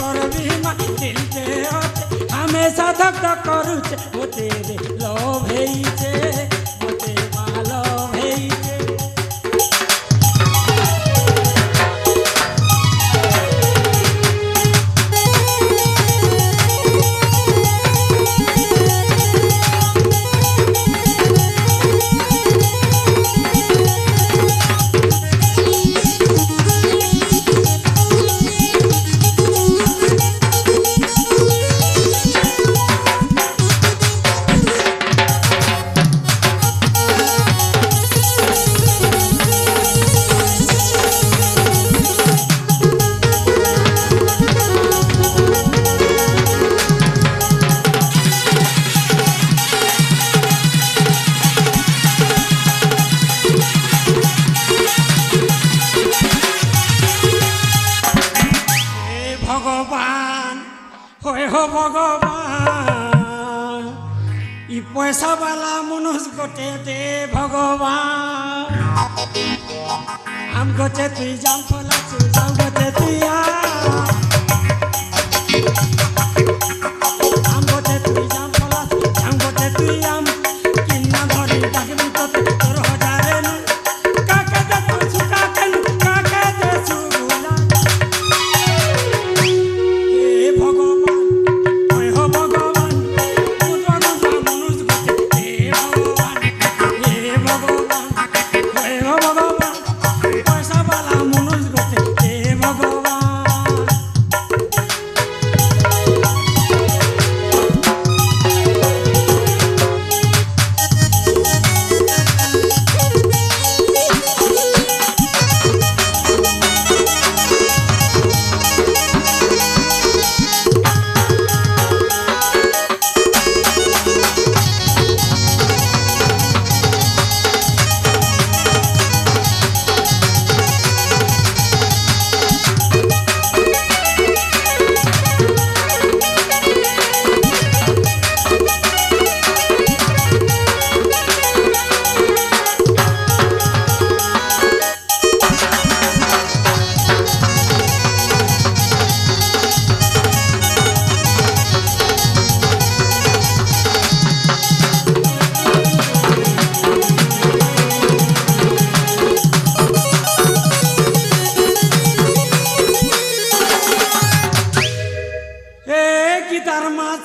करबी माँ दिल के होते हमेशा धक धक करूचे वो तेरे लव हेइचे वो तेरा लव हेइचे भगवान इ पैसा वाला मनुष्य गोटे दे भगवान हम गोटे तुई जाम फला जाम गोटे तुया हम गोटे तुई जाम फला जाम गोटे तुया किन्ना धरी डाकबी तो तोर हजारे नु काके दे तू सुका कन काके दे सुगुला ए भगवान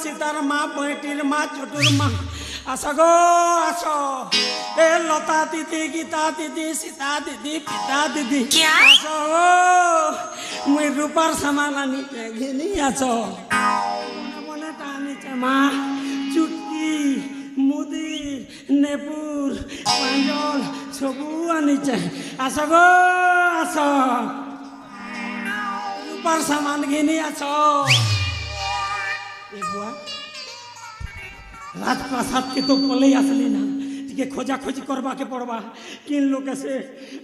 सीतार माँ बैटीर माँ छोटुर माँ आस गो आस ए लता दीदी गीता दीदी सीता दीदी पिता दीदी आस मुई रूपार सामान आनी घिनी आस मने टानीचे माँ चुटकी मुदी नेपुर पांजल सबू आनीचे आस गो आस रूपार सामान घिनी आस राजप्रासाद के तो पले आसली ना टिके खोजा खोजी करवा के पड़वा किन लोग से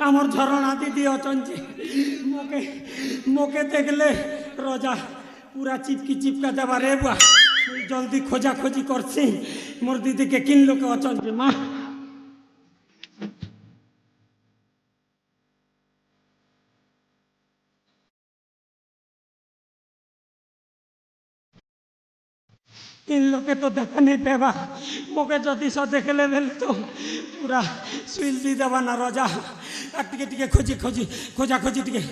आमर झरणा दीदी अचन जे मोके मोके देखले रजा पूरा चिपकी चिपका देवा रे बुआ जल्दी खोजा खोजी करसी मोर दीदी के किन लोग अचन जे माँ इन लोग के तो देखा नहीं पेबा मोके जदि सो देखले बेले तो पूरा सुइल दी देवा ना रजा टिके टिके खोजी खोजी खोजा खोजी टिके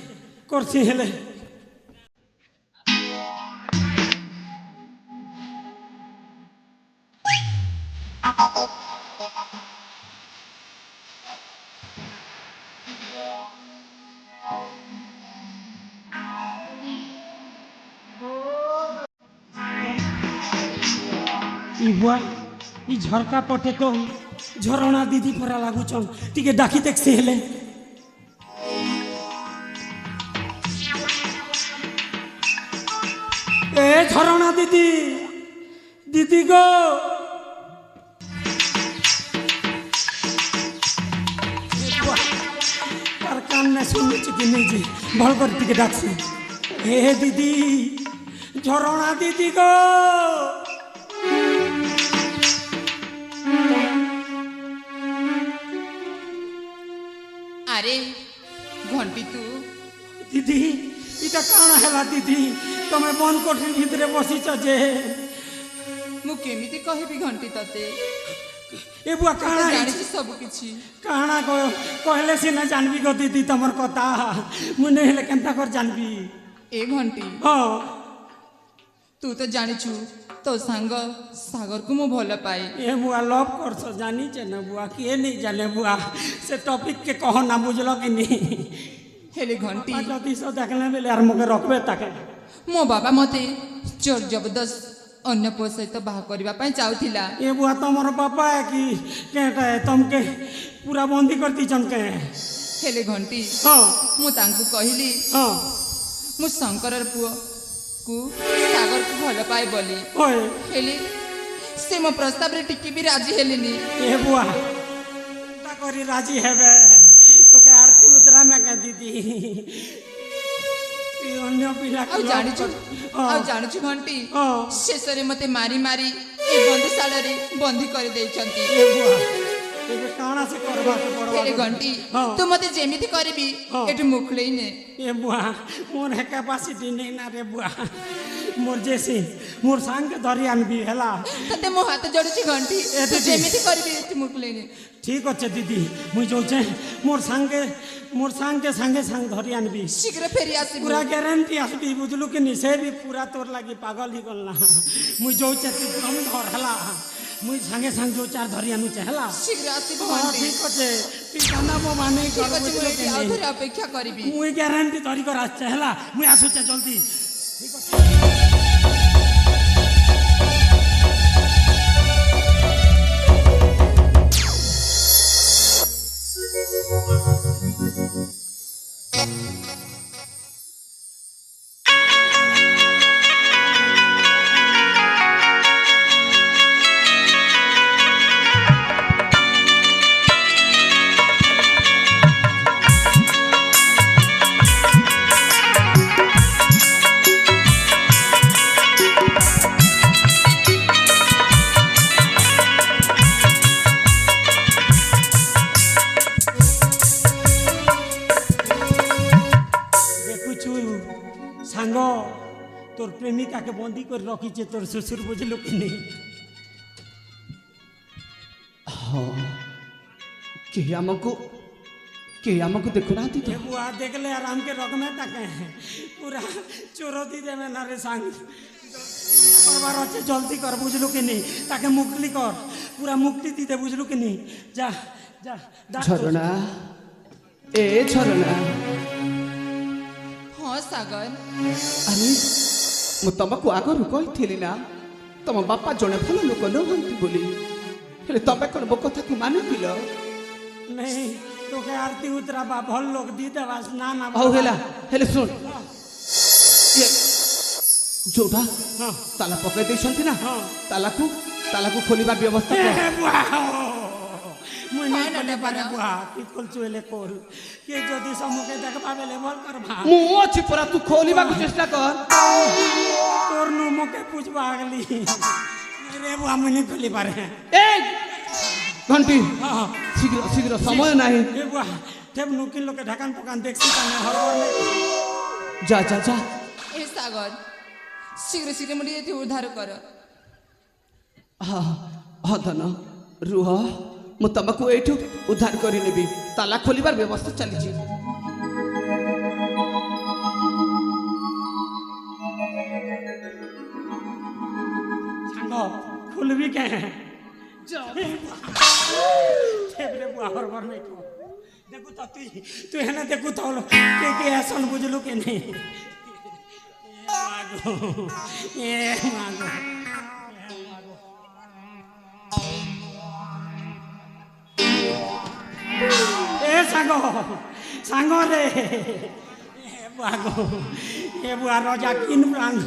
करसी हेले बुआ इ झरका पटे तो झरणा दीदी परा लागुचन टिके डाकी देखसे हेले ए झरणा दीदी दीदी गो तार कान में सुनने कि नहीं जी भल कर टिके डाकसी ए दीदी झरणा दीदी गो अरे घंटी तू दीदी इटा काना हैला दीदी तमे बंद कोठरी भितरे बसिच जे मु केमिति कहबी घंटी तते ए बुआ काना जानि सब किछि काना कहले सिना जानबी गो दीदी तमर कथा मुने हेले केनता कर जानबी ए घंटी हां तू तो जानिछु तो सांग सागर को मु भल पाए ए बुआ लव करछ जानी छे न बुआ के नहीं जाने बुआ से टॉपिक के कहो ना बुझलो कि नहीं हेले घंटी जदी सो देखले बेले यार मके रखबे ताके मो बाबा मते जोर जबरदस्त अन्य पुओ सहित बाहा करबा पई चाउथिला ए बुआ तमर पापा है कि केटा है तुमके पूरा बंदी करती चमके हेले घंटी हां मु तांकु कहिली हां मु शंकरर पुओ को सागर को भल पाए बोली ओए हेले से मो प्रस्ताव रे टिकी भी राजी हेलिनी ए बुआ ता करी राजी हेबे तो के आरती उतरा में कह दीदी ए अन्य पिला आ जानिछु घंटी शेषरे मते मारी मारी ए बंदीशाला रे बंदी कर देइछंती ए बुआ एबे काना से करबा के पड़बा हेले घंटी तू मते जेमिति करबी एटु मुखलेई ने ए बुआ मोर है कैपेसिटी नहीं ना रे बुआ मोर जैसे मोर संग धरी आनबी हला तते मो हाथ जोड़छि घंटी तू जेमिति करबी एटु मुखलेई ने ठीक अच्छे दीदी मुई जोचे मोर संगे संग धरी आनबी शीघ्र फेरी आसी पूरा गारंटी आसबी बुझलु कि निसे भी पूरा तोर लागी पागल ही गलना मुई जोचे तू दम धर हला मुई संगे संग जो चार धरी आनु चहला शीघ्र आसी घंटी ठीक अच्छे तू जाना मो माने ठीक अछि मुई आधुर अपेक्षा करबी मुई गारंटी धरी कर आछ चहला मुई आसुचे जल्दी ठीक अच्छे तोर प्रेमिका के बंदी कर रखी छे तोर ससुर बुझलो कि नहीं हाँ के हमको देखो ना ती तो बुआ देख ले आराम के रख में तक पूरा चोरो दी दे में ना रे संग करबार अच्छे जल्दी कर बुझलो कि नहीं ताके मुक्ति कर पूरा मुक्ति दी दे बुझलो कि नहीं जा जा झरना ए झरना हाँ सागर अरे मु तुमको आगरू कही ना तुम बापा जड़े भल लोक नहंती बोली हेले तबे कौन मो कथा को मानि दिल नहीं तो के आरती उतरा बा भल लोग दी देवा ना ना हो हेला हेले सुन ये जोड़ा हां ताला पकई देछंती ना हां ताला को खोलिबा व्यवस्था कर मुई नहीं बोले पारे बुआ की खोल चुएले कोल के जदी समुके देखबा बेले बोल करबा मु अछि पूरा तू खोलिबा को चेष्टा कर तोर नु मके पूछबा गली रे बुआ मुई नहीं खोली पारे ए घंटी हां शीघ्र समय नहीं ए बुआ तेब नुकिन लोग ढकान पकान देखसी ताने हरबर में जा ए सागर शीघ्र मुड़ी एथि उद्धार कर हाँ धन रुह मु तुमको एठू उद्धार करी नेबी ताला खोलिबार व्यवस्था चली छी सांगो खुलबी के जा तेबरे बुआ हरबर में को देखू तो तू है ना देखू तो के ऐसा बुझलू के नहीं ए मागो ए सांगो रे ए बुआ रोजा किन ब्रांड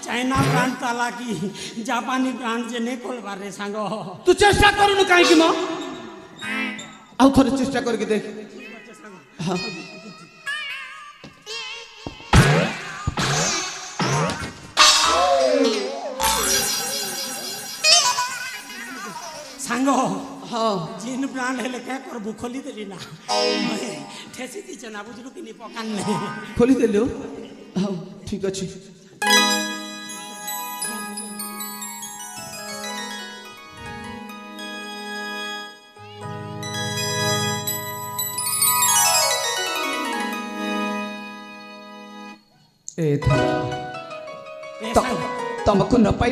चाइना ब्रांड ताला की जापानी ब्रांड जे नहीं खोलबार रे सांगो तू चेष्टा करूनु काहे कि म आउ थोड़े चेष्टा करके देख हाँ सांगो हाँ जिन ब्रांड हेले क्या करबू खोली देली ना ठेसी दी चना बुझलू कि नहीं पकान नहीं खोली देलो हाँ ଠିକ ଅଛି। ଏ ଥାଳ ଏ ସାଙ୍ଗ ତମକୁ ନ ପାଇ